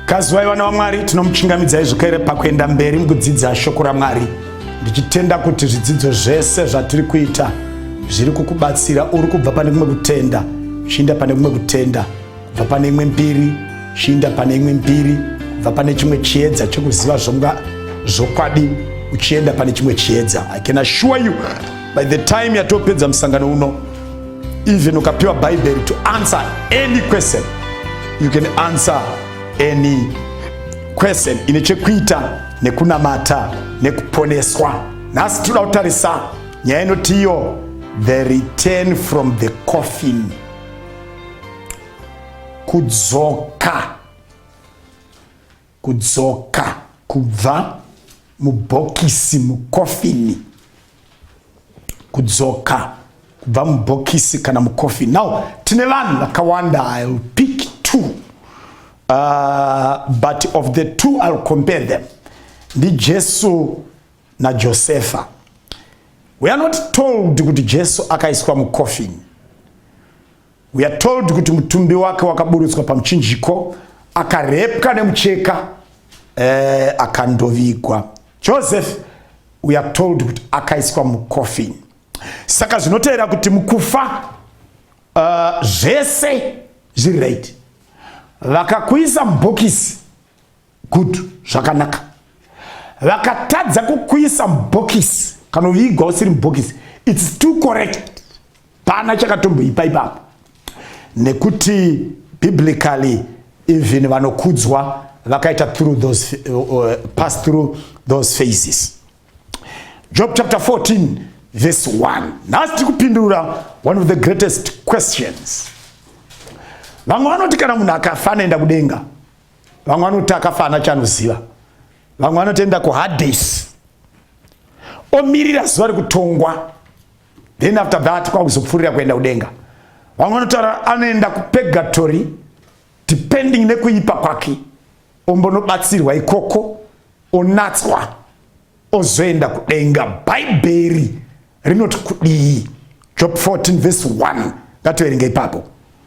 Kazwai vana vaMwari, tinomuchingamidzai zvakare pakuenda mberi mukudzidza shoko raMwari. Ndichitenda kuti zvidzidzo zvese zvatiri kuita zviri kukubatsira. Uri kubva pane kumwe kutenda uchienda pane kumwe kutenda, kubva pane imwe mbiri uchienda pane imwe mbiri, kubva pane chimwe chiedza chekuziva zvokwadi uchienda pane chimwe chiedza. I can assure you, by the time yatopedza musangano uno, even ukapiwa Bible to answer any question, you can answer any question ine chekuita nekunamata nekuponeswa. Nhasi tinoda kutarisa nyaya inotiyo the return from the coffin, kudzoka kubva mubhokisi, mukofini, kudzoka kubva mubhokisi kana mukofini. Now tine vanhu vakawanda. I'll pick two, but of the two I'll compare them. Ndi Jesu na Josefa. We are not told kuti Jesu akaiswa mukofini. We are told kuti mutumbi wake wakaburutswa pamuchinjiko, akarepwa nemucheka, akandovigwa. Joseph, we are told kuti akaiswa mukofini. Saka zvinotevera kuti mukufa zvese zviri right. Vakakuisa mubhokisi, good, zvakanaka. Vakatadza kukuisa mubhokisi, kanovigwa usiri mubhokisi, it's too correct. Pana chakatomboipa ipapo. Nekuti biblically even vanokudzwa vakaita through those pass through those phases. Job chapter 14 verse 1. Nasti kupindura one of the greatest questions. Vamwe vanoti kana munhu akafa anaenda kudenga. Vamwe vanoti akafa ana chanoziva. Vamwe vanotoenda kuHades, omirira zuva rekutongwa, then after that kwakuzopfuurira kuenda kudenga. Vamwe vanotaura anoenda kupurgatory depending nekuipa kwake, ombonobatsirwa ikoko, onatswa, ozoenda kudenga. Bhaibheri rinoti kudii? Job 14 verse 1. Ngativerenge ipapo.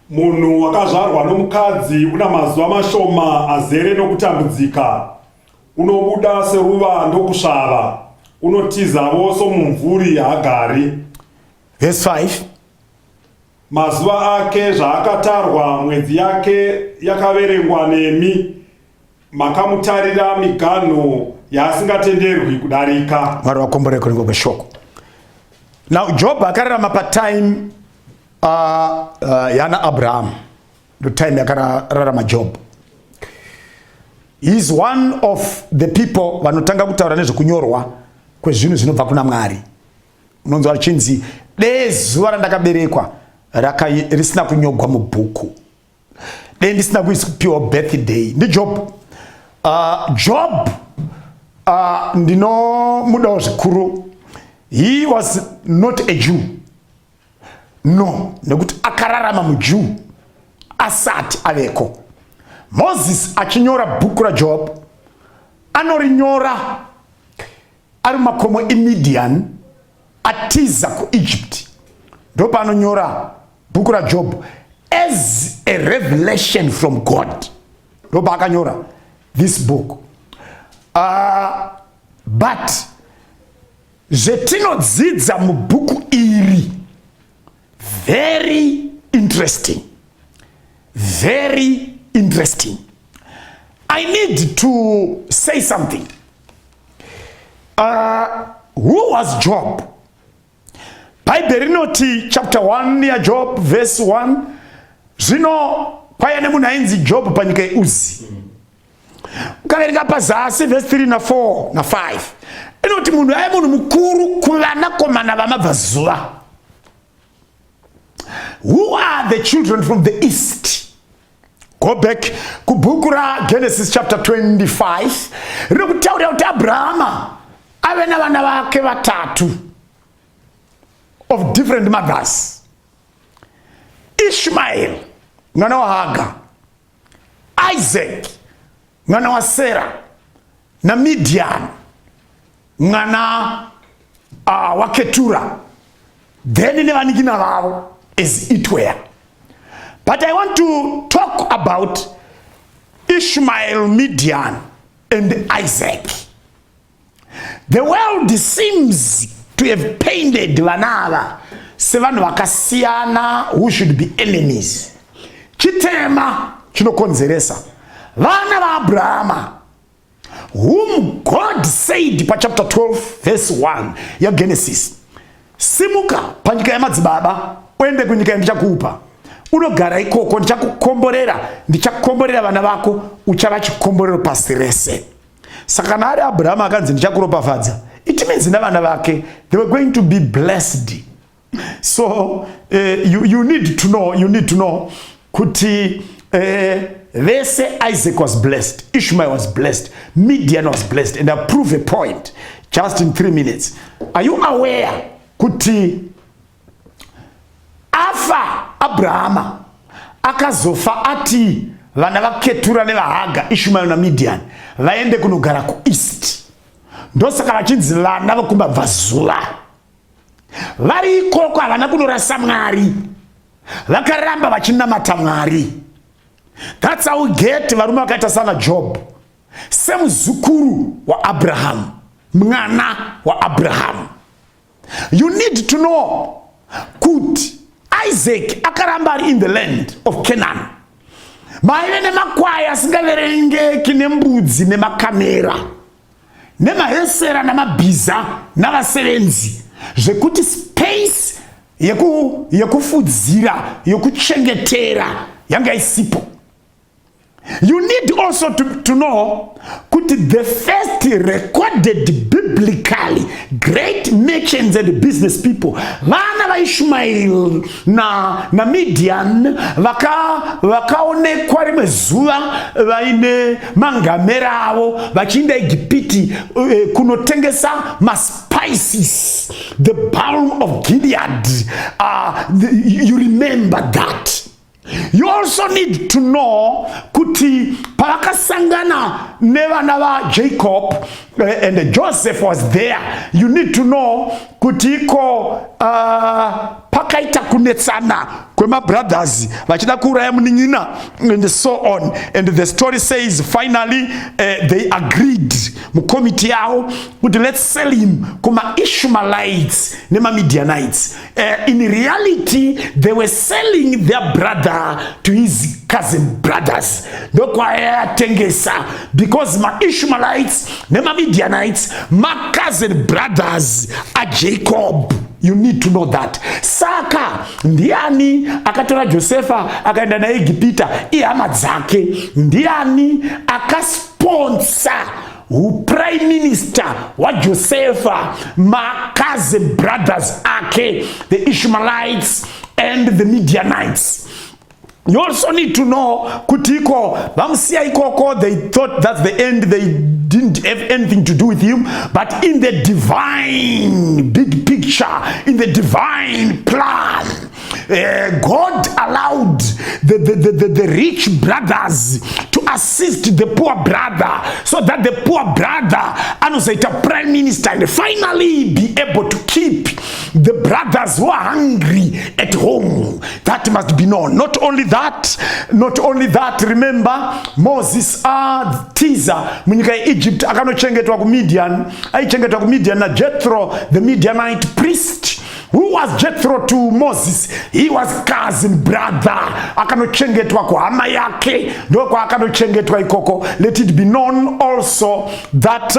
Munhu wakazvarwa nomukadzi una mazuva mashoma azere nokutambudzika, unobuda seruva ndokusvava, unotizavo somumvuri haagari. Verse 5. Mazuva ake zvaakatarwa, mwedzi yake yakaverengwa nemi, makamutarira miganho yaasingatenderwi kudarika. Mwari wakombore kuringo kweshoko. Now Job akararama patime yana Abraham, the time yakararama Job. He is one of the people vanotanga kutaura nezvekunyorwa kwezvinhu zvinobva kuna Mwari. Unonzwa chinzi zuva randakaberekwa risina kunyogwa mubhuku, ndisina kupiwa birthday. Ndi Job. Job ndinomudawo zvikuru. He was not a Jew. No, nekuti akararama muJew asati aveko. Moses achinyora bhuku raJob anorinyora ari makomo eMidian, atiza kuEgypt. Ndopa anonyora bhuku raJob as a revelation from God. Ndopa akanyora this book. But zvetinodzidza mubhuku iri, very interesting. Very interesting. I need to say something. Who was Job? Bible rinoti chapter 1 ya Job verse 1. Zvino kwaya nemunhu ainzi Job panyika yeUzi. Ukaverenga pazasi verse 3 na 4 na 5. Inoti munhu aiva munhu mukuru kuvanakomana vamabvazuva. Who are the children from the east? Go back kubhuku raGenesis chapter 25. Rinokutaurira kuti Abrahama ave navana vake vatatu of different mothers. Ishmael mwana waHagar, Isaac mwana waSarah, na Midian mwana waKetura. Then nevanikina vavo as it were. But I want to talk about Ishmael, Midian, and Isaac. The world seems to have painted vanava sevanhu vakasiyana who should be enemies. Chitema chinokonzeresa vana vaAbrahama, whom God said pa chapter 12 verse 1 ya Genesis, simuka panyika yamadzibaba uende kunyika yandichakupa, unogara ikoko ndichakukomborera vana vako, uchava chikomborero pasi rese. Saka nari Abrahama akanzi ndichakuropafadza, it means navana vake they were going to be blessed. So you need to know kuti vese Isaac was blessed, Ishmael was blessed, Midian was blessed, and I'll prove a point just in 3 minutes. Are you aware kuti afa Abrahama akazofa ati vana vaketura nevahaga Ishmael na Midian vaende kunogara ku east, ndosaka vachinzi vana vokumbabva zuva. Vari ikoko havana kunorasa Mwari, vakaramba vachinamata Mwari. That's how we get varume vakaita sana Job, semuzukuru wa Abraham, mwana wa Abraham. You need to know kuti Isaac akaramba ari in the land of Canaan. Maive nemakwaya asingaverengeki nembudzi nemakamera nemahesera namabhiza navasevenzi, zvekuti space yekufudzira yekuchengetera yanga isipo. You need also to know kuti the first recorded biblically great merchants and business people, vana va Ishmael na Midian, vakaonekwa rimwe zuva vaine mangamera avo vachienda Igipiti kunotengesa maspices, the balm of Gilead. You remember that. You also need to know kuti pavakasangana nevana va Jacob and Joseph was there. You need to know kuti iko pakaita kunetsana kwema brothers vachida kuuraya munin'ina and so on, and the story says finally they agreed mukomiti yavo kuti let's sell him kuma Ishmaelites nema Midianites. In reality they were selling their brother to his cousin brothers, tengesa, because ma Ishmaelites nema Midianites ma cousin brothers are Jacob. You need to know that. Saka ndiani akatora Josefa akaenda na Igipita ihama dzake, ndiani akasponsor prime minister wa Josefa ma cousin brothers ake, the Ishmaelites and the Midianites. You also need to know kutiko vamsiya ikoko, they thought that's the end, they didn't have anything to do with him, but in the divine big picture, in the divine plan, God allowed the rich brothers to assist the poor brother, so that the poor brother anozaita prime minister and finally be able to keep the brothers who are hungry at home. That must be known. Not only that, remember Moses Tiza munyika Egypt akanochengetwa ku Midian, aichengetwa ku Midian na Jethro the Midianite priest. Who was Jethro to Moses? He was cousin brother. Akanochengetwa kwa hama yake, ndoko akanochengetwa ikoko. Let it be known also that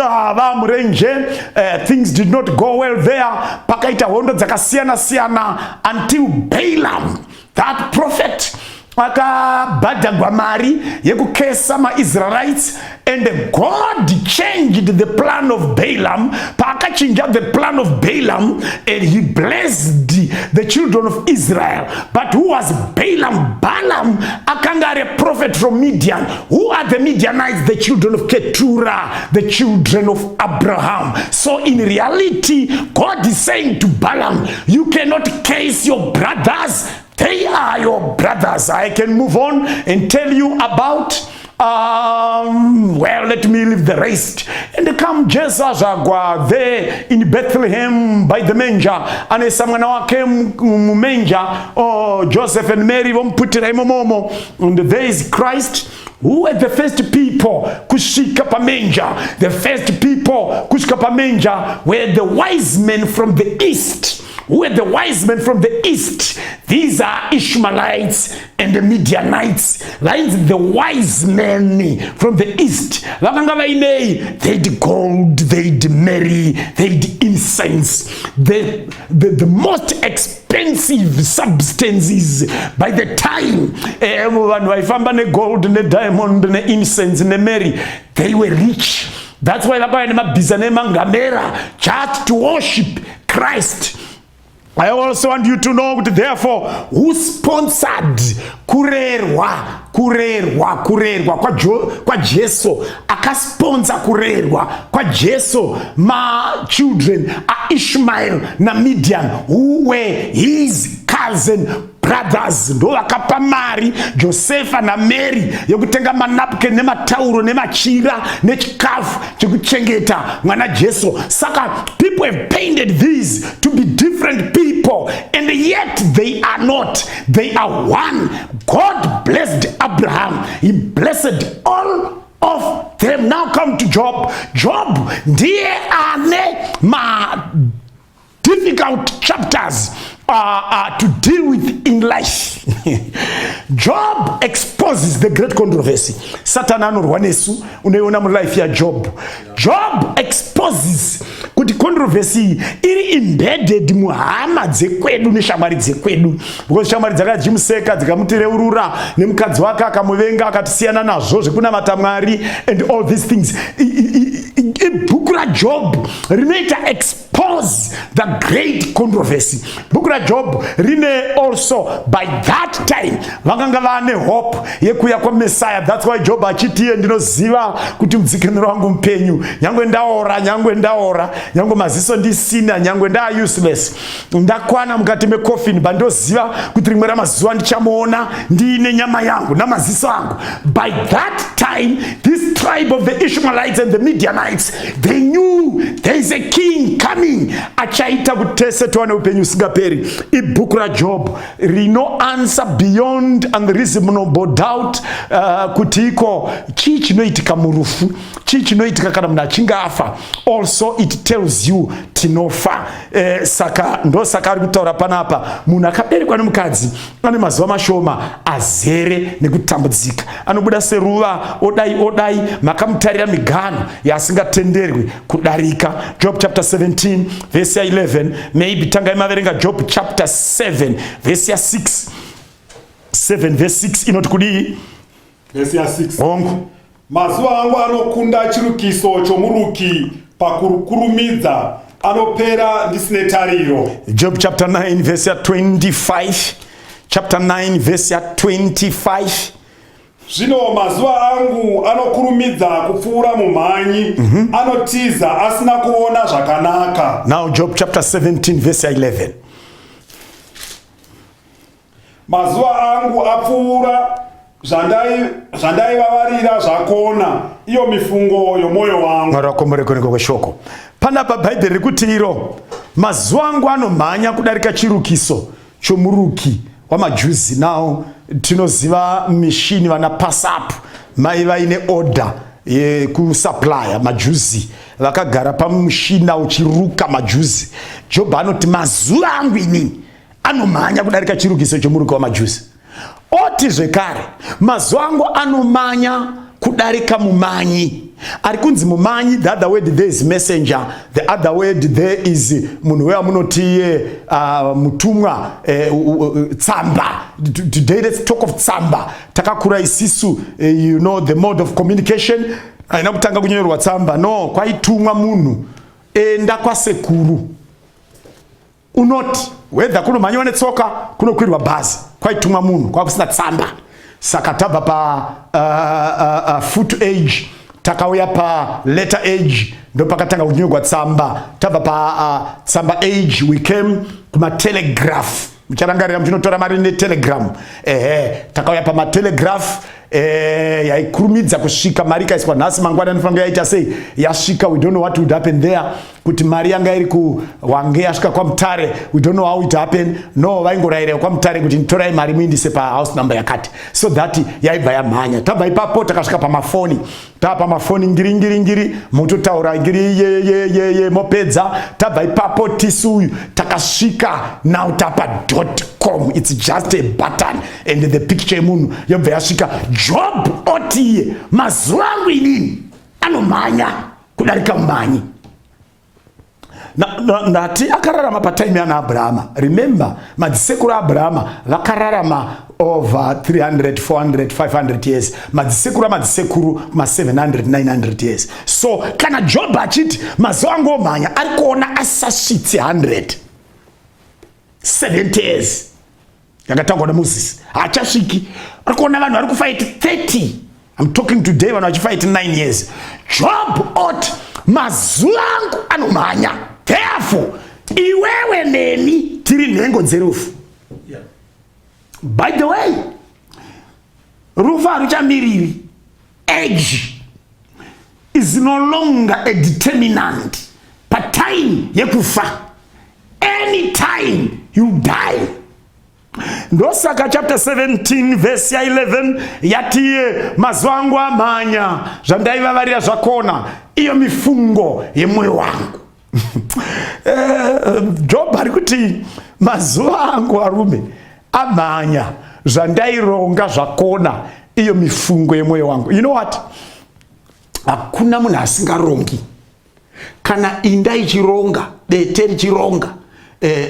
things did not go well there. Pakaita hondo dzakasiyana until Balaam, that prophet, akabhadhagwa mari yekukesa maIsraelites, and God changed the plan of Balaam. Paakachinja the plan of Balaam, and he blessed the children of Israel. But who was Balaam? Balaam akanga a prophet from Midian. Who are the Midianites? The children of Keturah, the children of Abraham. So in reality, God is saying to Balaam, you cannot curse your brothers. They are your brothers. I can move on and tell you about well, let me leave the rest. And come Jesus there in Bethlehem by the manger, and someone came manger, Joseph and Mary put it momo, and there is Christ Who were the first people kusvika pamenja? The first people kusvika pamenja were the wise men from the east. Who were the wise men from the east? These are Ishmaelites and the Midianites. The wise men from the east. They'd gold, they'd myrrh, they'd incense. The most expensive substances by the time gold and diamond and incense and myrrh, they were rich. That's why just to worship Christ. I also want you to know, therefore, who sponsored kurerwa kwa Jesu, akasponsor kurerwa kwa Jesu, my children are Ishmael na Midian, who were his cousin brothers. Ndo akapa mari Josefa na Mary yokutenga manapke nematauro nemachira nechikafu chekuchengeta mwana Jesu. Saka people have painted these to be different people, and yet they are not. They are one. God blessed Abraham. He blessed all of them. Now come to Job. Job ndiye ane ma difficult chapters to deal with in life. Job exposes the great controversy. Satan anorwa nesu unaiona mu life ya Job. Job exposes kuti controversy iri embedded mu hama dzekwedu neshamari dzekwedu, because shamari dzakajimuseka dzikamutereurura nemukadzi wake akamuvenga akatisiyana nazvo zvekunamata Mwari and all these things. Bhuku raJob rinoita expose the great controversy. Bhuku raJob rine also by that time vakanga vane hope yekuya kwa Messiah. That's why Job achitiye ndinoziva kuti mudzikinuri wangu mupenyu, nyangwe ndaora, nyangwe maziso ndisina, nyangwe nda useless, ndakwana mukati mecoffin, bandoziva kuti rimwe ramazuva ndichamuona ndiine nyama yangu namaziso angu. By that time, this tribe of the Ishmaelites and the Midianites, they knew there is a king coming achaita kutese tuwane upenyu usingaperi. Ibhuku raJob rino answer beyond unreasonable doubt kuti iko chii chinoitika murufu, chii chinoitika kana munhu achinge afa. Also it tells you tinofa. Saka ndo saka ari kutaura panapa, munhu akaberekwa nemukadzi ane mazuva mashoma azere nekutambudzika, anobuda seruva odai makamutarira migano yasingatenderwi kudarika. Job chapter 17 verse 11, maybe tangai maverenga Job chapter 7 verse 6. 7 verse 6 inoti kudii? Verse 6. Ongu mazuva angu anokunda chirukiso chomuruki pakukurumidza, anopera ndisine tariro. Job chapter 9 verse 25. Chapter 9 verse 25. Zvino mazuva angu anokurumidza kupfuura mumhanyi, anotiza asina kuona zvakanaka. Now Job chapter 17 verse 11. Mazuva angu apfuura zvandaivavarira zvakona, iyo mifungo yomoyo wangu. Mwarakomborekoneko kweshoko. Panapa Bhaibheri rikuti iro mazuva angu anomhanya kudarika chirukiso chomuruki wamaJuzi. Now tinoziva mishini vana PASAP mai vaine order yekusupplya maJuzi, vakagara pamushina uchiruka maJuzi. Job anoti mazuva angu inini anomhanya kudarika chirukiso chomuruki wamaJuzi. Oti zvekare mazuva angu anomhanya kudarika mumanyi. Ari kunzi mumanyi, the other word there is messenger, the other word there is munhu weamunoti mutumwa, tsamba. Today let's talk of tsamba. Takakura isisu, you know the mode of communication. Aina kutanga kunyorwa tsamba, no, kwaitumwa munhu enda kwasekuru. Unoti whether kunomhanyiwa netsoka kunokwirwa bhazi, kwaitumwa munhu, kwakusina tsamba. Saka tabva pa foot age takauya pa letter age, ndo pakatanga kunyorwa tsamba. Tabva pa tsamba age we came kuma telegraph. Mucharangarira muchinotora mari ne telegram. Takauya pa ma telegraph, yaikurumidza kusvika, mari ikaiswa nhasi mangwana anofanira yaita sei, yasvika, we don't know what would happen there. Kuti mari yanga iri wange yasvika kwaMutare, we don't know how it happened. No, vaingorayira kwaMutare kuti torai mari muindise pahouse number yakati, so that yaibva yamhanya. Tabva ipapo takasvika pamafoni, pamafoni ngiri mototaura ngiri mopedza. Tabva ipapo tisu takasvika now tapa.com, it's just a button and the picture yemunhu yobva yasvika. Job oti mazuva angu inini anomhanya kudarika mumhanyi. Ndati akararama patime yana Abrahama. Remember, madzisekuru Abrahama vakararama over 300, 400, 500 years. Madzisekuru ma 700, 900 years. So kana Job achiti mazuva angu omhanya ari kuona asasvitsi 100, 70 years yakatangwa naMoses haachasviki. Ari kuona vanhu vari kufight 30. I'm talking today vanhu vachifight 9 years. Job oti mazuva angu anomhanya, therefore iwewe neni tiri nhengo dzerufu. By the way, rufu haruchamiriri. Age is no longer a determinant patime yekufa. Any time you die. Ndosaka chapter 17 verse 11 yati mazuva angu amhanya zvandaivavarira zvakona, iyo mifungo yemwoyo wangu. Job ari kuti mazuva angu arume amhanya zvandaironga zvakona, iyo mifungo yemwoyo wangu. You know what? Hakuna munhu asingarongi. Kana inda ichironga, dete richironga,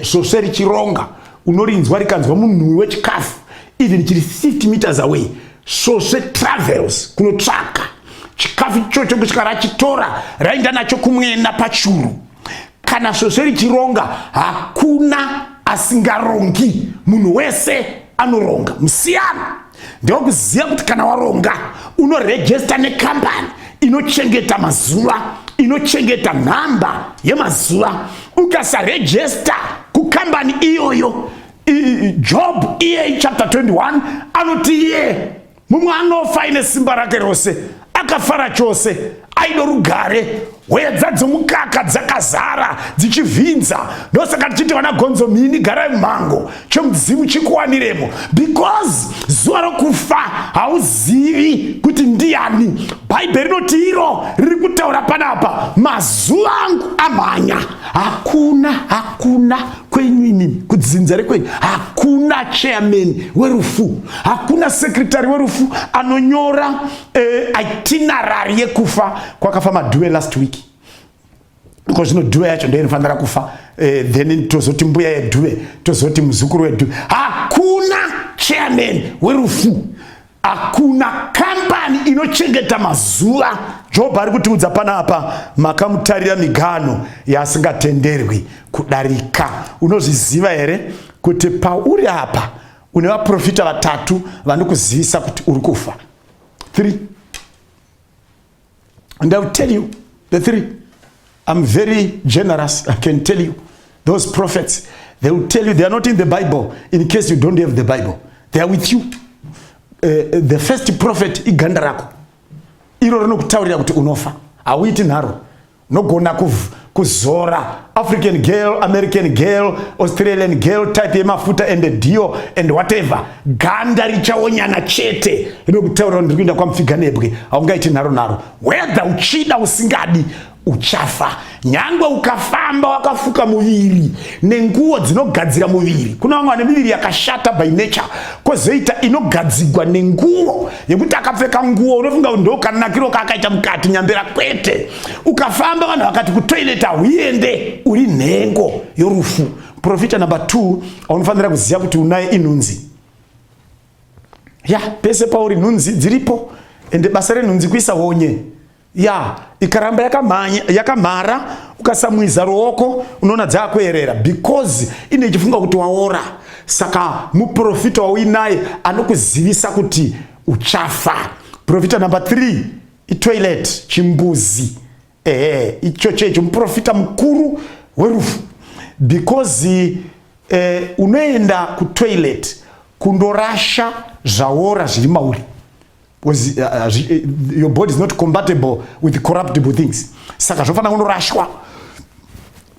svosve richironga, unorinzwa rikanzwa munhu wechikafu even chiri 50 meters away, svosve travels kunotsvaka chikafu ichocho kusvika rachitora raenda nacho kumwena pachuru. Kana svosve richironga, hakuna asingarongi. Munhu wese anoronga. Musiyana ndokuziva kuti kana waronga unoregister nekambani inochengeta mazuva, inochengeta nhamba yemazuva. Ukasaregister kukambani iyoyo, Job iye chapter 21 anoti iye mumwe anofa ine simba rake rose, akafara chose, aido rugare, wedza dzomukaka dzakazara dzichivhinza. Ndosaka tichiti vana gonzo mini garai mumhango chemudzimu chikuwaniremo, because zuva rokufa hauzivi kuti ndiani. Bhaibheri rinoti iro riri kutaura panapa, mazuva angu amhanya. Hakuna kwenyu inini kudzinza rekwenyu, hakuna chairman werufu, hakuna secretary werufu anonyora itinerary yekufa. Kwakafa madhuwe last week, because zvino dhuwe yacho ndiyo inofanira kufa, then tozoti mbuya yedhuwe, tozoti muzukuru wedhuwe. Hakuna chairman werufu, hakuna kampani inochengeta mazuva. Job ari kutiudza panapa, makamutarira migano yasingatenderwi kudarika. Unozviziva here kuti pauri apa une vaprofita vatatu vanokuzivisa kuti uri kufa? 3. And I will tell you the 3. I'm very generous. I can tell you those prophets, they will tell you they are not in the Bible. In case you don't have the Bible, they are with you. The first prophet iganda rako iro rinokutaurira kuti unofa. Hauiti nharo, nogona kuzora African girl, American girl, Australian girl, type yemafuta and the dio and whatever. Ganda richaonyana chete rinokutaurira ndiri kuenda kwamupfiganebwe. Haungaiti nharo. Whether uchida usingadi uchafa. Nyangwe ukafamba wakafuka muviri nenguo dzinogadzira muviri. Kuna vamwe vane miviri yakashata by nature, kwozoita inogadzirwa nenguo yekuti akapfeka nguo unofunga ndo kanakiro kakaita mukati nyambera kwete. Ukafamba vanhu vakati kutoilet hauende, uri nhengo yorufu. Profita number 2 aunofanira kuziva kuti unaye inhunzi. Pese pauri nhunzi dziripo, ende basa renhunzi kuisa honye. Ikaramba yakamhara ukasamwiza ruoko unoona dzakuerera, because ine ichifunga kuti waora. Saka muprofita wauinaye anokuzivisa kuti uchafa. Profita number 3 itoilet, chimbuzi. Ichochecho muprofita mukuru werufu, because unoenda kutoilet kundorasha zvaora zviri mauri. because your body is not compatible with corruptible things. Saka zvofana kunorashwa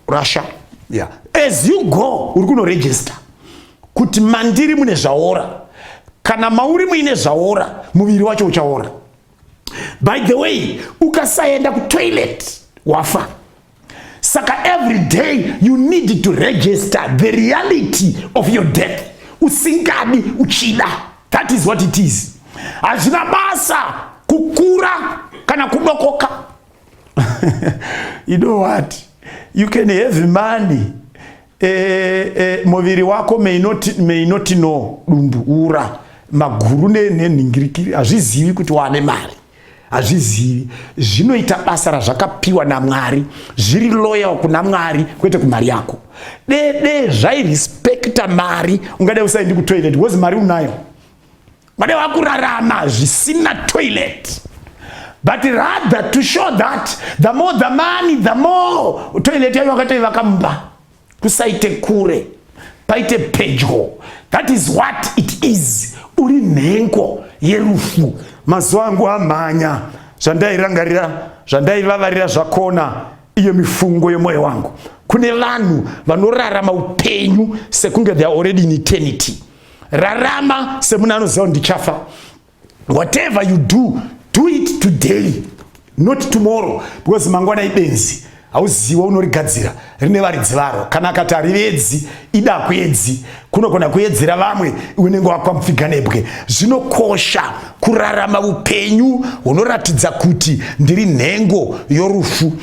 rasha. Yeah. As you go uri kunoregister kuti mandiri mune zvaora, kana mauri muine zvaora muviri wacho uchaora. By the way, ukasaenda ku toilet wafa. Saka every day you need to register the reality of your death. Usingadi uchida. That is what it is. Hazvina basa kukura kana kudokoka. You know what? You can have money. Moviri wako may not know dumbu ura maguru neningirikiri hazvizivi kuti wane mari. Hazvizivi. Zvinoita basa razvakapiwa naMwari, zviri loyal kuna Mwari kwete kumari yako. Dede zvairespekta mari, ungade usaendi kutoilet because mari unayo. Wade wakurarama zvisina toilet. But rather to show that the more the money, the more toilet yayo wakatoivaka mumba. Kusaite kure, paite pedyo. That is what it is. Uri nhengo yerufu. Mazuva angu amanya, zvandairangarira, zvandaivavarira zvakona, iyo mifungo yemoyo wangu. Kune vanhu vanorarama upenyu sekunge they are already in eternity. Rarama semuna anoziva ndichafa. Whatever you do, do it today, not tomorrow, because mangwana ibenzi. Hauziwa unorigadzira rine varidzi varo. Kana akati harivedzi ida kuedzi, kunogona kuedzera vamwe unenge wakwamupfiga nebwe. Zvinokosha kurarama upenyu hunoratidza kuti ndiri nhengo yorufu.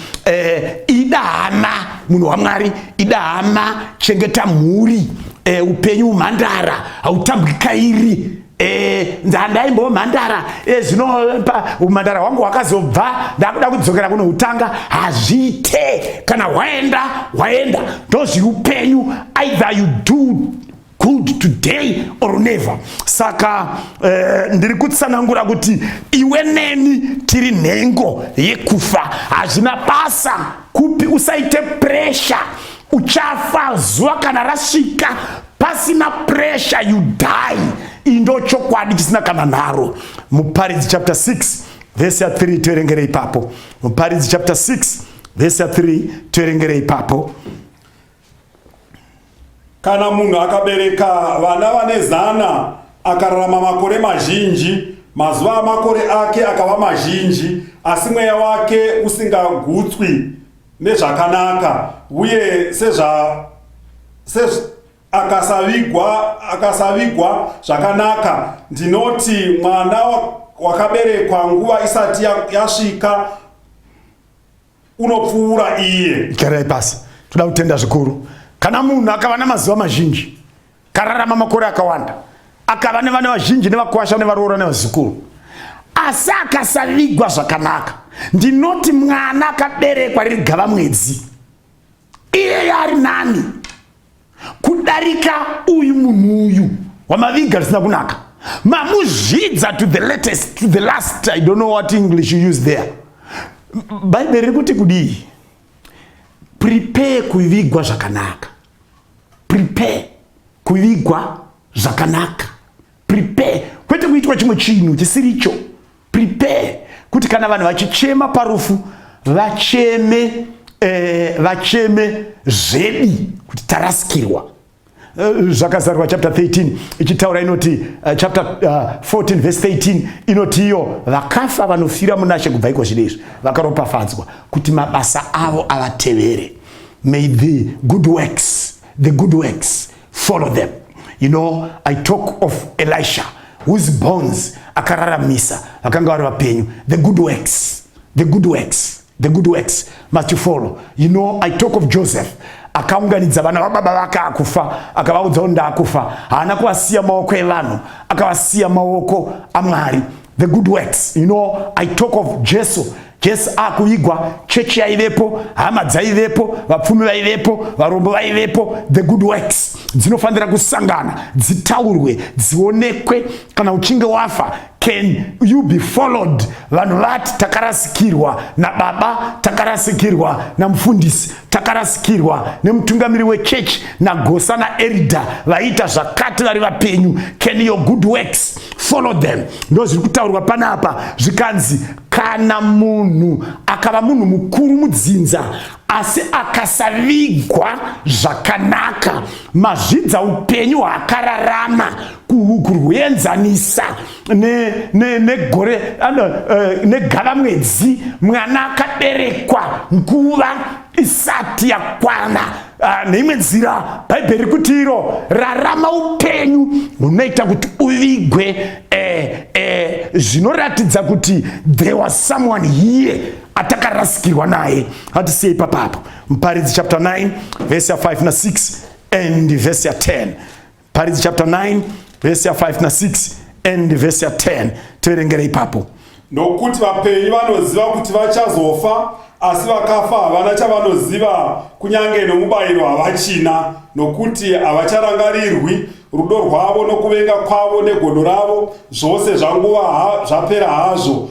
Ida hama munhu waMwari, ida hama chengeta mhuri. Upenyu mhandara hautambwi kairi. Ndaimbo mhandara zvino umhandara hwangu hwakazobva ndakuda kudzokera kuno utanga. Hazviite. Kana waenda ndozviri upenyu. Either you do good today or never. Saka ndiri kutsanangura kuti iwe neni tiri nhengo yekufa. Hazvina basa kupi usaite pressure. Uchafa zuva kana rasvika. Pasina pressure you die. Indo chokwadi chisina kana nharo. Muparidzi chapter 6 verse 3 toerengere ipapo. Muparidzi chapter 6 verse 3 toerengere ipapo. Kana munhu akabereka vana vane 100 akararama makore mazhinji, mazuva amakore ake akava mazhinji, asi mweya wake usingagutswi nezvakanaka, uye akasavigwa zvakanaka, ndinoti mwana wakaberekwa nguva isati yasvika unopfuura iye. Kerai pasi. Toda kutenda zvikuru. Kana munhu akava namazuva mazhinji, kararama makore akawanda, akava nevana vazhinji nevakwasha nevaroora nevazukuru, asi akasavigwa zvakanaka, ndinoti mwana akaberekwa riri gava mwedzi, iye ari nani kudarika uyu munhu uyu wamaviga zvisina kunaka. Mamuzvidza to the latest, to the last. I don't know what English you use there. Bible riri kuti kudii? Prepare kuvigwa zvakanaka. Prepare kuvigwa zvakanaka. Prepare kwete kuitwa chimwe chinhu chisiricho. Prepare kuti kana vanhu vachichema parufu vacheme zvedi kuti tarasikirwa. Zvakazarwa chapter 13 ichitaura inoti chapter 14 verse 13 inoti iyo vakafa vanofira munashe kubva iko zvinezvi vakaropafadzwa kuti mabasa avo avatevere. May the good works follow them. You know, I talk of Elisha whose bones akararamisa vakanga vari vapenyu. The good works must you follow. You know, I talk of Joseph akaunganidza vana vababa vake akufa, akavaudza kuti ndakufa. Haana kuvasiya maoko evanhu, akavasiya maoko aMwari. The good works. You know, I talk of Jesu akuvigwa, chechi yaivepo, hama dzaivepo, vapfumi vaivepo, varombo vaivepo. The good works. dzinofanira kusangana, dzitaurwe, dzionekwe. Kana uchinge wafa, can you be followed? Vanhu vati takarasikirwa nababa, takarasikirwa namufundisi, takarasikirwa nemutungamiri wechechi, nagosa naerida, vaita zvakati vari vapenyu. Can your good works follow them? Ndo zviri kutaurwa panapa, zvikanzi kana munhu akava munhu mukuru mudzinza asi akasavigwa zvakanaka, mazvidza upenyu hwakararama kurwenzanisa negore negaramwedzi, mwana akaberekwa nguva isati yakwana. Neimwe nzira bhaibheri kuti iro rarama upenyu hunoita kuti uvigwe, zvinoratidza kuti there was someone here atakarasikirwa naye. Hatisiyei papapo. Muparidzi chapter 9 verse 5 na 6 and verse 10. Muparidzi chapter 9 verse 5 na 6 and verse 10. Toerengera ipapo. Nokuti vapenyu vanoziva kuti vachazofa, asi vakafa havana chavanoziva, kunyange nomubayiro havachina, nokuti havacharangarirwi rudo rwavo nokuvenga kwavo negodo ravo, zvose zvanguva zvapera hazvo.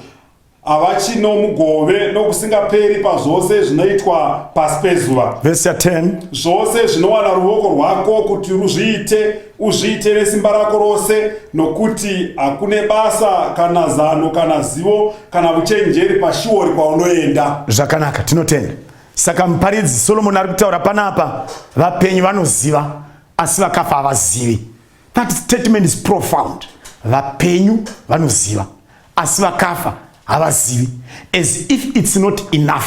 Havachino mugove nokusingaperi pazvose zvinoitwa pasi pezuva. Verse 10. Zvose zvinowana ruoko rwako kuti uzviite nesimba rako rose, nokuti hakune basa kana zano kana zivo kana uchenjeri pashiori kwaunoenda. Zvakanaka, tinotenda. Saka muparidzi Solomon ari kutaura panapa, vapenyu vanoziva asi vakafa havazivi. That statement is profound. Vapenyu vanoziva asi vakafa havazivi. As if it's not enough.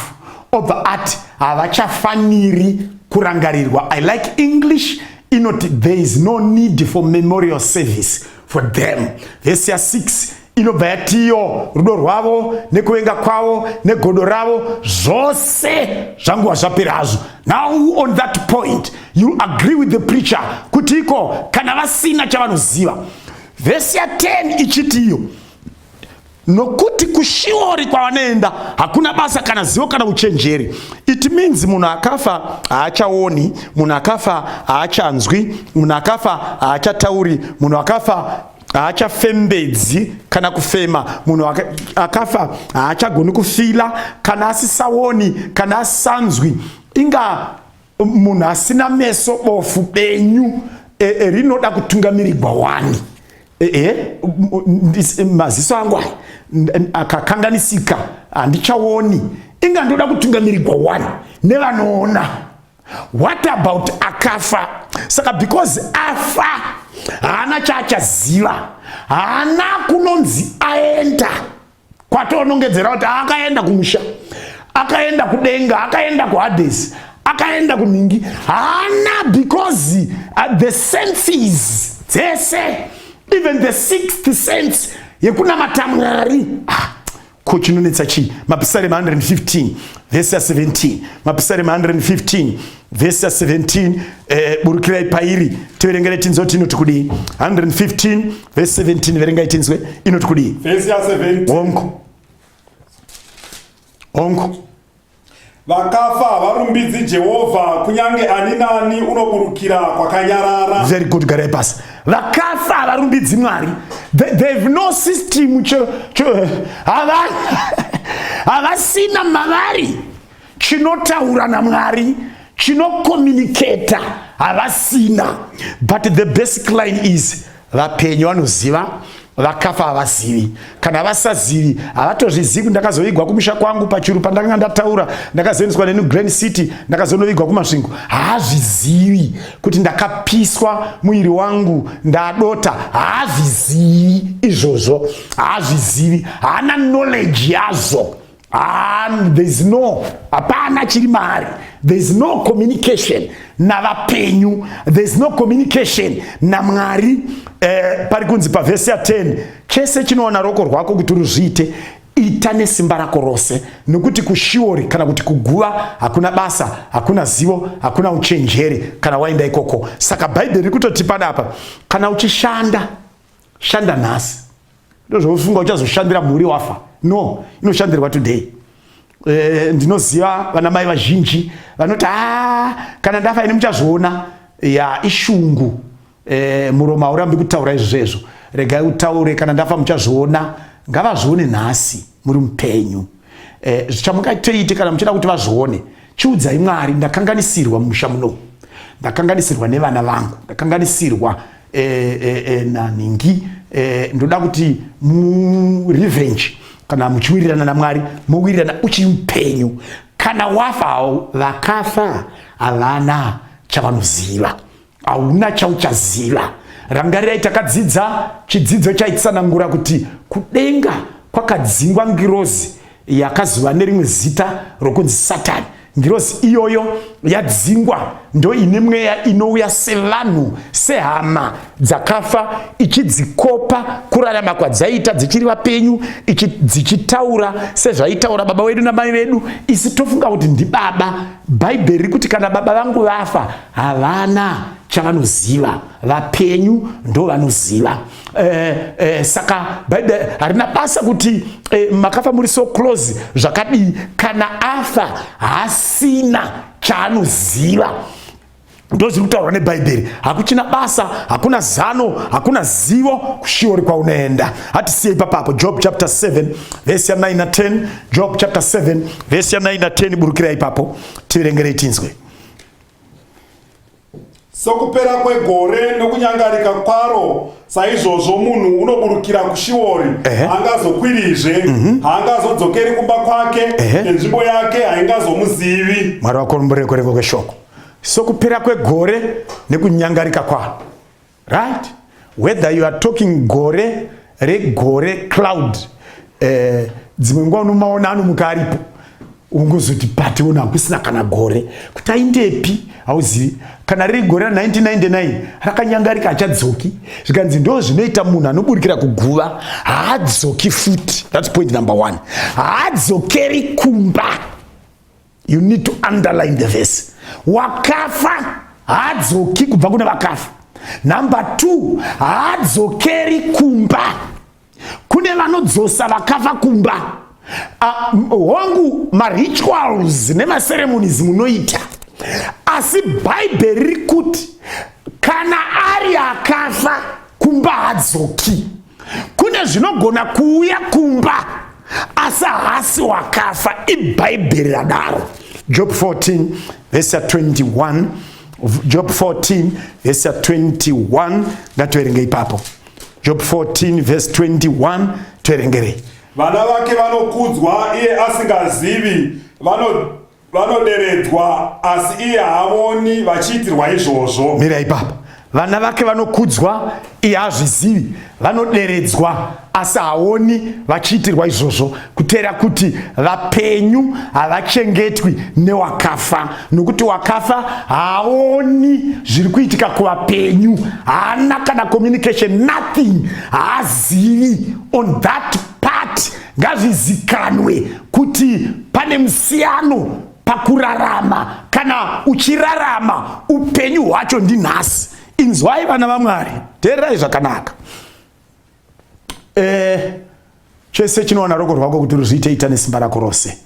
Obva ati havachafaniri kurangarirwa. I like English. There is no need for memorial service for them. Verse 6 inobva yatiyo rudo rwavo nekuvenga kwavo negodo ravo zvose zvanguva zvapera hazvo. Now on that point you agree with the preacher kuti iko kana vasina chavanoziva. Verse 10 ichitiyo nokuti kushiori kwavanoenda hakuna basa kana zivo kana uchenjeri. It means munhu akafa haachaoni, munhu akafa haachanzwi, munhu akafa haachatauri, munhu akafa haachafembedzi kana kufema, munhu akafa haachagoni kufila kana asisaoni kana asisanzwi. Inga munhu asina meso bofu benyu rinoda kutungamirirwa wani. Maziso angu akakanganisika, handichaoni, inga ndoda kutungamirirwa wani nevanoona. What about akafa? Saka because afa haana chaachaziva, haana kunonzi aenda kwatonongedzera kuti akaenda kumusha, akaenda kudenga, akaenda kuHadesi, akaenda kuningi, haana, because the senses dzese, even the sixth sense yekunamata Mwari. Kuchinonetsa chi? Mapisarema 115 verse 17. Mapisarema 115 verse 17. Burukirai pairi toerengere tinzoti inoti kudii. 115 verse 17 verengai tinzwe inoti kudii. Verse 17. Ongo. Vakafa varumbidzi Jehovha, kunyange ani nani unoburukira kwakanyarara. Very good, Garepas. Vakafa varumbidzi Mwari. They've no system havasina mavari chinotaura naMwari, chinokommunicata havasina. But the basic line is vapenyu vanoziva, vakafa havazivi. Kana vasazivi havatozvizivi. Ndakazoigwa kumusha kwangu pachiru pandakanga ndataura, ndakazoendeswa nenu Grand City, ndakazonovigwa kumasvingo, haazvizivi kuti ndakapiswa muiri wangu ndadota. Haazvizivi izvozvo, haazvizivi, haana knowledge yazvo. And there is no, hapana chiri maari. There is no communication navapenyu. There is no communication naMwari. Pari kunzi pa verse 10, chese chinoona roko rwako kuti ruzviite, ita nesimba rako rose, nokuti kushiori kana kuti kuguva hakuna basa, hakuna zivo, hakuna uchenjeri kana waenda ikoko. Saka Bhaibheri kutoti panapa, kana uchishanda, shanda nhasi. Ndozvofunga uchazoshandira mhuri wafa. No, inoshandirwa today. Ndinoziva vana mai vazhinji vanoti kana ndafa ini muchazviona. ishungu. Muroma urambi kutaura izvezvo. Regai utaure kana ndafa muchazviona. Ngavazvione nhasi muri mupenyu. Zvichamungaite kana muchida kuti vazvione. Chiudzai Mwari, ndakanganisirwa mumusha muno. Ndakanganisirwa nevana vangu. Ndakanganisirwa naningi. Ndoda kuti revenge kana muchiwirirana naMwari, muwirirana uchiri mupenyu. Kana wafawo vakafa havana chavanoziva. Hauna chauchaziva. Rangarirai takadzidza chidzidzo chaitsanangura kuti kudenga kwakadzingwa ngirozi yakaziva nerimwe zita rokunzi Satani. Ngirozi iyoyo yadzingwa ndo ine mweya inouya sevanhu sehama dzakafa ichidzikopa kurarama kwadzaita dzichiri vapenyu, dzichitaura sezvaitaura baba wedu namai vedu. Isi tofunga kuti ndi baba. Bhaibheri riri kuti kana baba vangu vafa havana chavanoziva, vapenyu ndo vanoziva. Saka Bhaibheri harina basa kuti makafa muri so close zvakadii. Kana afa hasina chaanoziva. Ndo zviri kutaurwa neBhaibheri. Hakuchina basa, hakuna zano, hakuna zivo kushiori kwaunoenda. Hatisiyei papapo. Job chapter 7 verse 9 na 10. Job chapter 7 verse 9 na 10. Burukirai ipapo tiverengerei tinzwe. Sokupera kwegore nokunyangarika kwaro, saizvozvo munhu unoburukira kushiori haangazokwirizve, haangazodzokeri kumba kwake, nenzvimbo yake haingazomuzivi. Mwari wako mureko kweshoko. Sokupera kwegore nekunyangarika kwaro. Right? Whether you are talking gore, regore, cloud. Dzimwe nguva unomaona anomuka aripo. Ungozoti pati una kusina kana gore. Kuti aindepi hauzivi. Kana riri gore 1999 rakanyangarika achadzoki. Zvikanzi ndo zvinoita munhu anoburikira kuguva haadzoki futi. That's point number 1. Haadzokeri kumba. You need to underline the verse. Wakafa haadzoki kubva kuna vakafa. Number 2, haadzokeri kumba. Kune vanodzosa vakafa kumba. Hongu marituals nemaceremonies munoita. Asi Bhaibheri riri kuti kana ari akafa kumba haadzoki. Kune zvinogona kuuya kumba asi haasi wakafa. IBhaibheri radaro. Job 14 verse 21. Job 14 verse 21. Ngativerenge ipapo. Job 14 verse 21. Tuverengerei. Vana vake vanokudzwa iye asingazivi, vanoderedzwa asi iye haavoni vachiitirwa izvozvo. Mira ipapo. Vana vake vanokudzwa iye hazvizivi, vanoderedzwa asi haoni vachiitirwa izvozvo. Kutera kuti vapenyu havachengetwi newakafa, nokuti wakafa haoni zviri kuitika kuvapenyu. Haana kana communication, nothing. Haazivi on that part. Ngazvizikanwe kuti pane musiyano pakurarama kana uchirarama upenyu hwacho ndinhasi. Inzwai vana vaMwari, teererai zvakanaka. Chese chinowana ruoko rwako kuti ruzviite ita nesimba rako rose.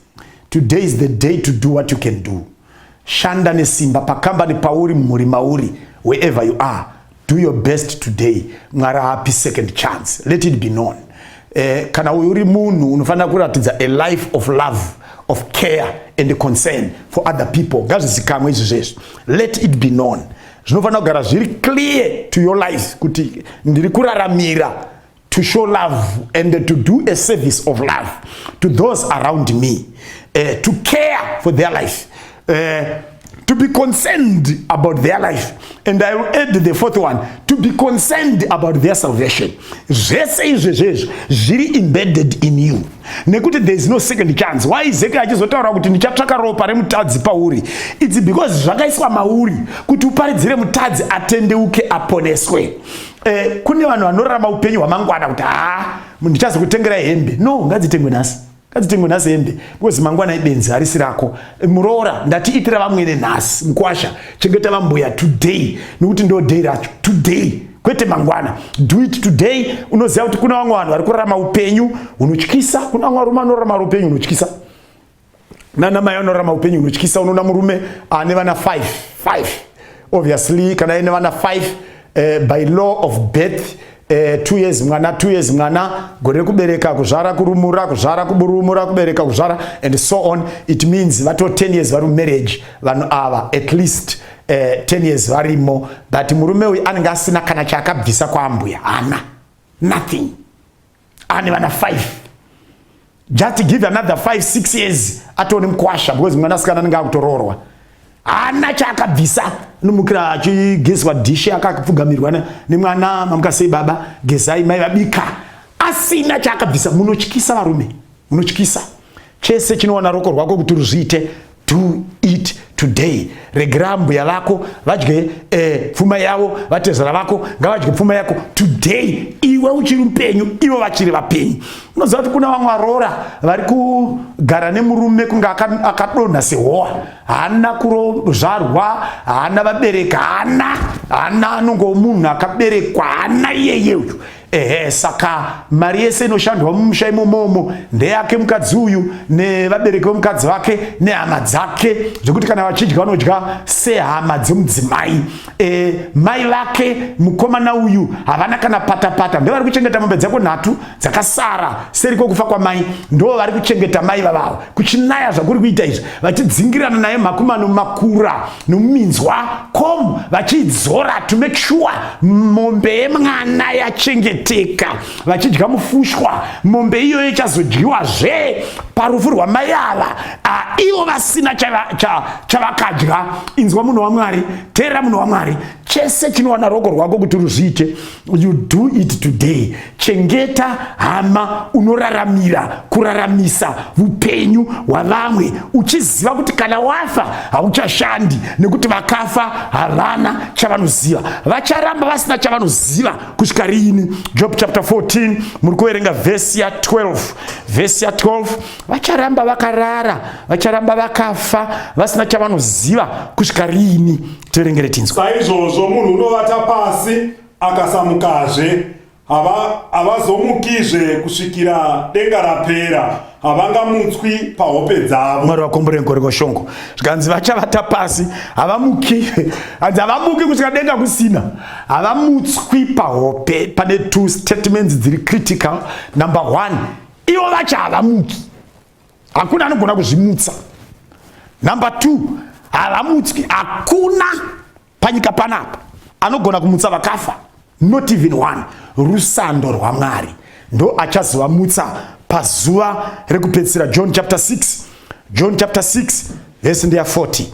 Today is the day to do what you can do. Shanda nesimba pakamba nepauri mumuri mauri, wherever you are. Do your best today. Mwari haapi second chance. Let it be known. Kana uri munhu unofanira kuratidza a life of love, of care and concern for other people. Ngazvizikamwe izvi zvezvo. Let it be known. Zvinofanira kugara zviri clear to your life kuti ndiri kuraramira to show love and to do a service of love to those around me, to care for their life, to be concerned about their life. And I will add the fourth one, to be concerned about their salvation. Zvese izvezvezvo zviri embedded in you. Nekuti there is no second chance. Why Ezekiel achizotaura kuti ndichatsvaka ropa remutadzi pauri? It's because zvakaiswa mauri kuti uparidzire mutadzi atendeuke aponeswe. Kune vanhu vanorarama upenyu hwamangwana kuti ndichazokutengera hembe. No, ngadzitengwe nhasi. Ngadzitengwe nhasi hembe. Because mangwana ibenzi harisi rako. Muroora ndatiitira vamwene nhasi mukwasha. Chengeta vambuya today. Nekuti ndo day racho. Today. Kwete mangwana. Do it today. Unoziva kuti kuna vamwe vanhu vari kurarama upenyu hunotyisa. Kuna vamwe varume vanorarama upenyu hunotyisa. Nana mai vanorarama upenyu hunotyisa. Unoona murume ane vana 5. obviously kana ine vana 5 by law of birth 2 years mwana gore kubereka kuzvara kurumura kuzvara kuburumura kubereka kuzvara and so on. It means vato 10 years vari marriage vanhu ava at least 10 years varimo, but murume uyu anenge asina kana chaakabvisa kwaambuya, hana nothing, ane vana 5. Just to give another 5-6 years atoni mkwasha because mwana sikana anenge akutororwa, hana chaakabvisa. Nomukira achigezwa dishi akapfugamirwa nemwana, mamukasei baba gezai mai vabika, asina chaakabvisa. Munotyisa varume, munotyisa. Chese chinowana roko rwako kuti ruzviite, do it today. Regera mbuya vako vadye pfuma yavo, vatezera vako ngavadye pfuma yako today. Iwe uchiri upenyu, ivo vachiri vapenyu. Unoziva kuti kuna vamwe varora vari kugara nemurume kunge akadonha sehowa, hana kuzvarwa, hana vabereka, hana anongo munhu akaberekwa, hana iyeye uyu. Saka mari yese inoshandwa mumusha imomo ndeyake mukadzi uyu nevabereki vomukadzi wake nehama dzake, zvekuti kana vachidya vanodya sehama dzemudzimai. Mai vake mukomana uyu havana kana patapata, ndo vari kuchengeta mombe dzako 3 dzakasara seri kwokufa kwamai, ndo vari kuchengeta mai vavavo. Kuchinaya zvakuri kuita izvi, vachidzingirana naye makumano makura nomuminzwa kom, vachidzora to make sure mombe yemwana yachengeteka, vachidya mufushwa. Mombe iyoyo ichazodyiwazve parufu rwamai ava, ivo vasina chavakadya. Inzwa munhu waMwari, teerera munhu waMwari, chese chinowana roko rwako kuti ruzviite, you do it today. Chengeta hama unoraramira, kuraramisa upenyu hwavamwe, uchiziva kuti kana wafa hauchashandi, nekuti vakafa havana chavanoziva, vacharamba vasina chavanoziva kusvika rini. Job chapter 14 muri kuverenga verse ya 12. Verse ya 12, vacharamba vakarara, vacharamba vakafa vasina chavanoziva kusvika rini. Tiverengere tinzwa. Saizvozvo munhu unovata pasi akasamukazve, havazomukizve kusvikira denga rapera, havangamutswi pahope dzavo. Mwari wakombore nkoreko shongo zvikanzi vachavata pasi havamuki, hanzi havamuki kusvika denga kusina, havamutswi pahope. Pane 2 statements dziri critical. Number 1, ivo vacha havamuki, hakuna anogona kuzvimutsa. Number 2, havamutswi, hakuna panyika panapa anogona kumutsa vakafa, not even one. Rusando rwaMwari ndo achazovamutsa pazuva rekupedzisira. John chapter 6, John chapter 6 verse ndeya 40.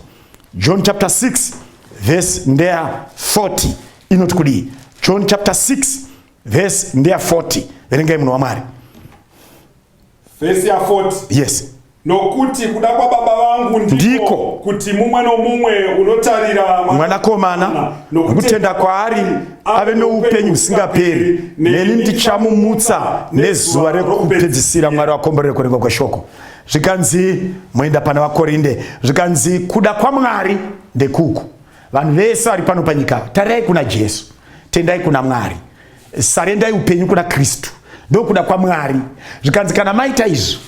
John chapter 6 verse ndeya 40 inoti kudii? John chapter 6 verse ndeya 40. Verengai munhu waMwari. Verse ya 40. Yes. Nokuti kuda kwa Baba vangu ndiko kuti mumwe nomumwe unotarira mwanakomana nokutenda kwaari ave noupenyu husingaperi, neni ndichamumutsa nezuva rekupedzisira. Mwari wakomborere kurenga kweshoko. Zvikanzi moenda pana vaKorinde, zvikanzi kuda kwaMwari ndekuku. Vanhu vese vari pano panyika, tarirai kuna Jesu, tendai kuna Mwari, sarendai upenyu kuna Kristu, ndo kuda kwaMwari. Zvikanzi kana maita izvi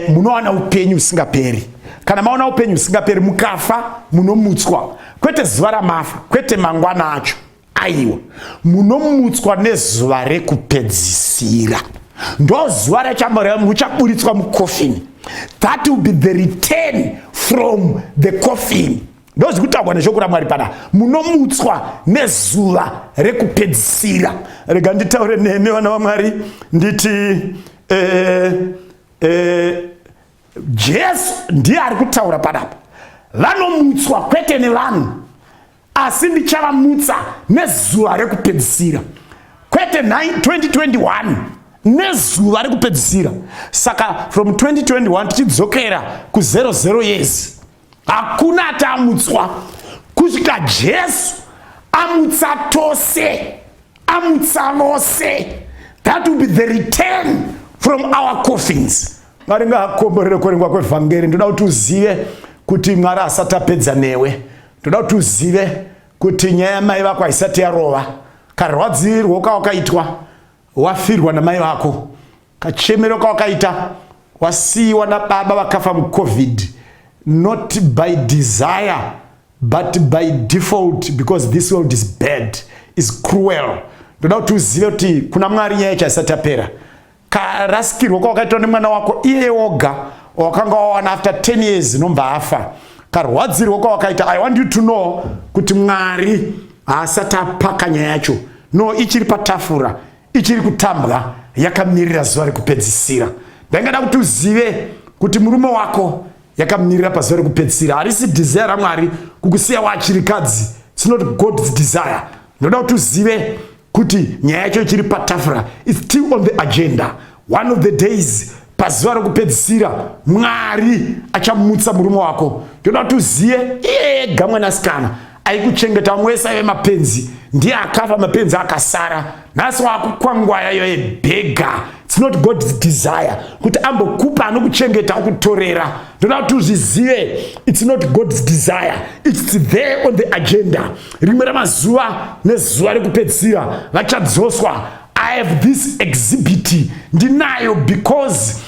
munowana upenyu usingaperi. Kana maona upenyu usingaperi, mukafa munomutswa, kwete zuva ramafa, kwete mangwana acho, aiwa munomutswa nezuva rekupedzisira. Ndo zuva muchaburitswa mukofini. That will be the return from the coffin. Ndo zvekutaurwa neshoko raMwari pana, munomutswa nezuva rekupedzisira. Rega nditaure nemi vana vaMwari nditi Jesu ndiye ari kutaura panapa. Vanomutswa kwete nevanhu, asi ndichavamutsa nezuva rekupedzisira, kwete 2021 nezuva rekupedzisira. Saka from 2021 tichidzokera ku00 years, hakuna atamutswa kusvika Jesu amutsa tose, amutsa vose. That will be the return from our coffins. Mwari ngakomborere kurengwa kwevhangeri. Ndoda kuti uzive kuti Mwari asati apedza newe. Ndoda kuti uzive kuti nyaya yamai vako haisati yarova. Karwadzirwo kawakaitwa, wafirwa namai vako, kachemero kawakaita, wasiiwa nababa vakafa muCovid, not by desire but by default, because this world is bad, is cruel. Ndoda kuti uzive kuti kuna Mwari nyaya chaisati yapera. Karasikirwa kwawakaitwa nemwana wako iye oga wakanga wawana after 10 years nombva afa. Karwadzirwa kwawakaita, I want you to know kuti Mwari haasati apaka nyaya yacho. No, ichiri patafura, ichiri kutambwa, yakamirira zuva rekupedzisira. Ndangada kuti uzive kuti murume wako yakamirira pazuva rekupedzisira. Harisi desire raMwari kukusiya wachirikadzi. It's not God's desire. Ndoda kuti uzive kuti nyaya yacho ichiri patafura. It's still on the agenda. One of the days, pazuva rekupedzisira, Mwari achamutsa murume wako. Ndoda kuti uzive ega mwanasikana aikuchengeta mwese aive mapenzi, ndiye akafa mapenzi akasara. Nhasi wakukwangwaya iyoye bega. It's not God's desire kuti ambokupa anokuchengeta akutorera. Ndoda kuti uzvizive, it's not God's desire. It's there on the agenda. Rimwe ramazuva nezuva rekupedzisira vachadzoswa. I have this exhibit ndinayo because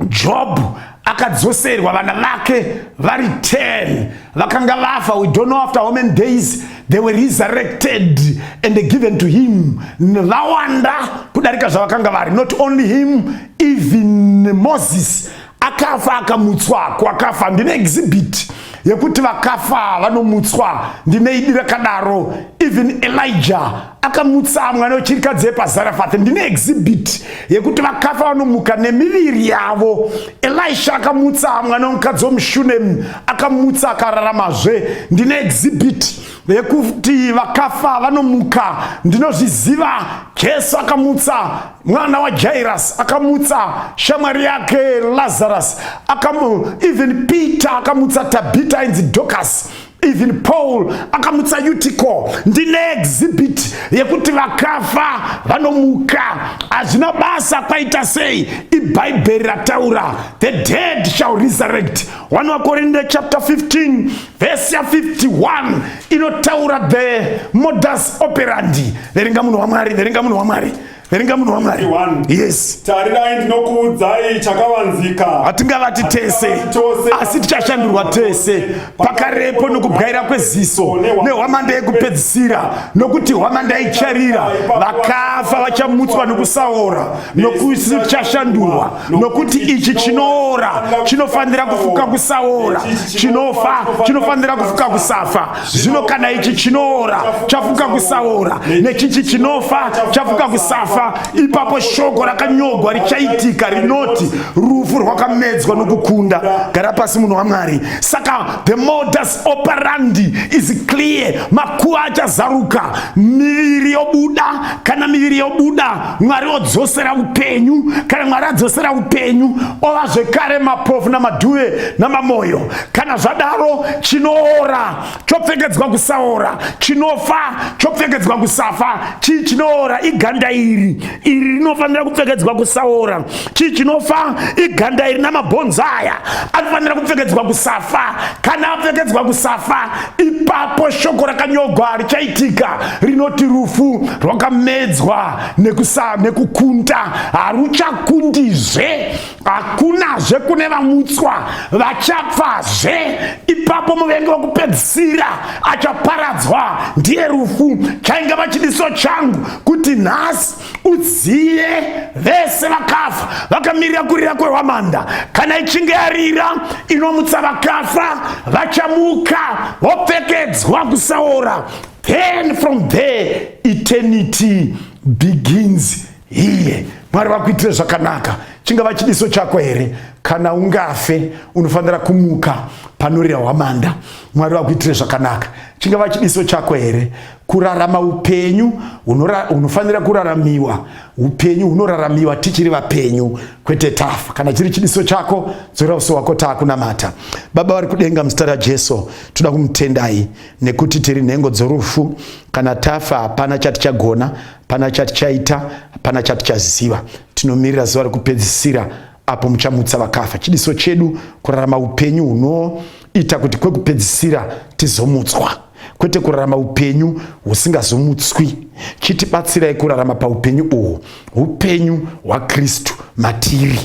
Job akadzoserwa vana vake vari 10 vakanga vafa. We don't know after how many days they were resurrected and given to him. Vawanda kudarika zvavakanga vari. Not only him, even Moses akafa akamutswa kwakafa. Ndine exhibit yekuti vakafa vanomutswa. Ndine idi rakadaro. Even Elijah akamutsa mwana wechirikadzi paZarefati. Ndine exhibit yekuti vakafa vanomuka nemiviri yavo. Elisha akamutsa mwana womukadzi womuShunemu, akamutsa akararamazve. Ndine exhibit yekuti vakafa vanomuka. Ndinozviziva. Jesu akamutsa mwana waJairus, akamutsa shamwari yake Lazarus, even Peter akamutsa Tabitha and Dorcas. Even Paul akamutsa Eutiko. Ndine exhibit yekuti vakafa vanomuka. Hazvina basa kwaita sei, iBhaibheri rataura, the dead shall resurrect. 1 Corinthians chapter 15 verse 51 inotaura the modus operandi. Verenga munhu waMwari, verenga munhu waMwari. Verenga munhu waMwari. Yes. Tarirai ndinokuudzai chakavanzika. Hatingavati tese, asi tichashandurwa tese. Pakarepo nokubwaira kweziso nehwamanda yekupedzisira, nokuti hwamanda icharira. Vakafa vachamutswa nokusaora, nokuti tichashandurwa. Nokuti ichi chinoora chinofanira kufuka kusaora. Chinofa chinofanira kufuka kusafa. Zvino kana ichi chinoora chafuka kusaora, nechichi chinofa chafuka kusafa, ipapo shoko rakanyogwa richaitika rinoti rufu rwakamedzwa nokukunda. Gara pasi munhu waMwari. Saka the modus operandi is clear. Makuva achazaruka. Miviri yobuda. Kana miviri yobuda, Mwari odzosera upenyu. Kana Mwari adzosera upenyu, ova zvekare mapofu namadhuve namamoyo. Kana zvadaro, chinoora chopfekedzwa kusaora, chinofa chopfekedzwa kusafa. Chii chinoora iganda iri rinofanira kupfekedzwa kusaora. Chii chinofa iganda iri namabhonzo aya anofanira kupfekedzwa kusafa. Kana apfekedzwa kusafa, ipapo shoko rakanyogwa richaitika rinoti rufu rwakamedzwa nekukunda. Haruchakundizve, hakunazve kune vamutswa, vachapfazve. Ipapo muvengi wokupedzisira achaparadzwa, ndiye rufu. Chaingava chidiso changu kuti nhasi uzive vese vakafa vakamirira kurira kwehwamanda. Kana ichinge yarira inomutsa vakafa, vachamuka vopfekedzwa kusaora. Then from there eternity begins here. Mwari vakuitire zvakanaka. Chingava chidiso chako here, kana ungafe unofanira kumuka panorira hwamanda. Mwari vakuitire zvakanaka. Chingava chidiso chako here, kurarama upenyu unofanira kuraramiwa. Upenyu hunoraramiwa tichiri vapenyu, kwete tafa. Kana chiri chidiso chako, dzora uso wako taakunamata. Baba vari kudenga muzita raJesu, toda kumutendai nekuti tiri nhengo dzorufu. Kana tafa hapana chatichagona, hapana chatichaita, hapana chatichaziva. Tinomirira zuva rekupedzisira apo muchamutsa vakafa. Chidiso chedu kurarama upenyu hunoita kuti kwekupedzisira tizomutswa, kwete kurarama upenyu husingazomutswi. Chitibatsirai kurarama paupenyu uhu, upenyu hwaKristu matiri.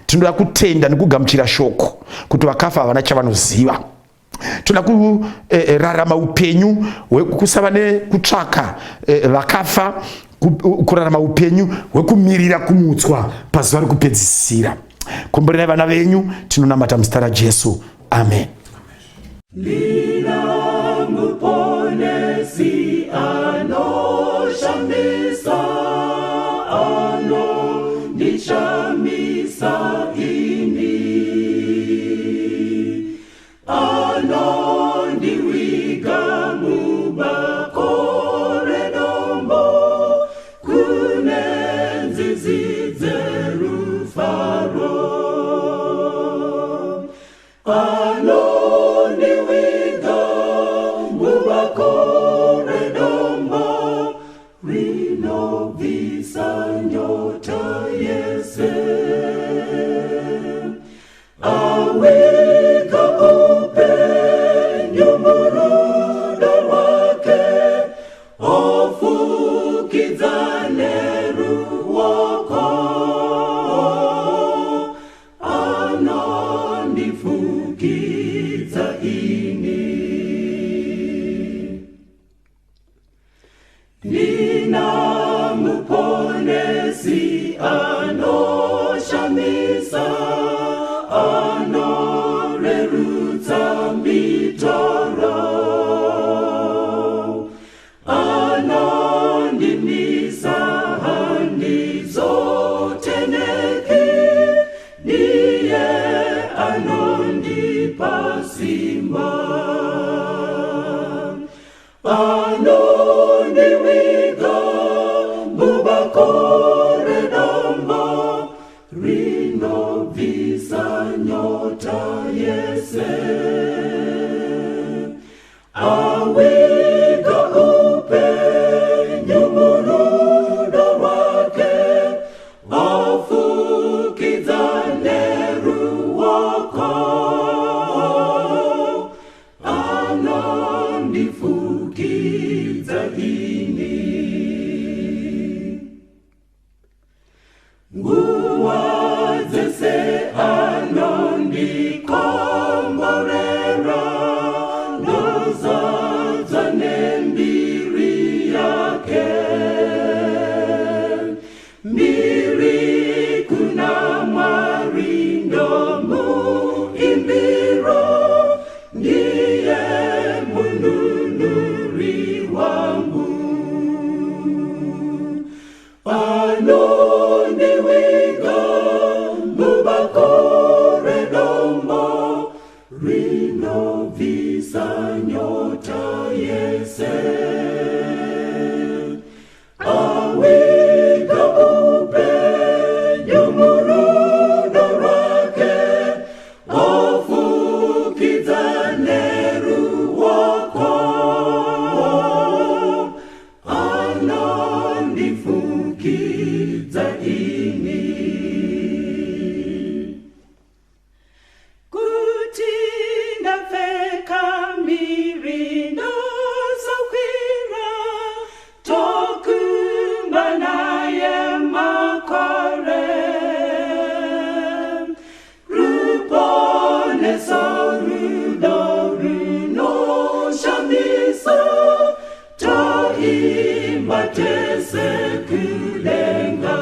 Tinoda kutenda nekugamuchira shoko kuti vakafa havana chavanoziva. tuna kurarama upenyu hwekusava nekutsvaka vakafa, kurarama upenyu hwekumirira kumutswa pazuva rekupedzisira. Komborerai vana venyu, tinonamata muzita raJesu. Amen. Lina muponesi anoshamisa, anondishamisa ini, anondiwiga mubakore dombo, kunenzizidze rufaro, anondiwiga mubakore dombo, rinovisa nyota yese, awika upenyu murudo wake, ofukizane ruwako, anondifukiza ini. Nina muponesi anoshamisa, anorerutsa mitoro, anondimisa handi zoteneki, niye anondipa simba, anondiwiga mubakore dombo, rinovisa nyota yese, awika upenyu murudo wake, ofukizane ruwako, anondifukiza ini. Nguwa zese anondikomborera, ndozaza nembiri yake, mbiri kuna mwarindo muimbiro, ndiye mununuri wangu, anondiwiga mubakore dombo, rinovisa nyota yese, awika upenyu murudo wake, ofukizane ruwako, anondifukiza ini. Kutinda feka mirindo sokwira, tokumba naye makore, rupone sorudo runo shamisa, toimba tese kulenga,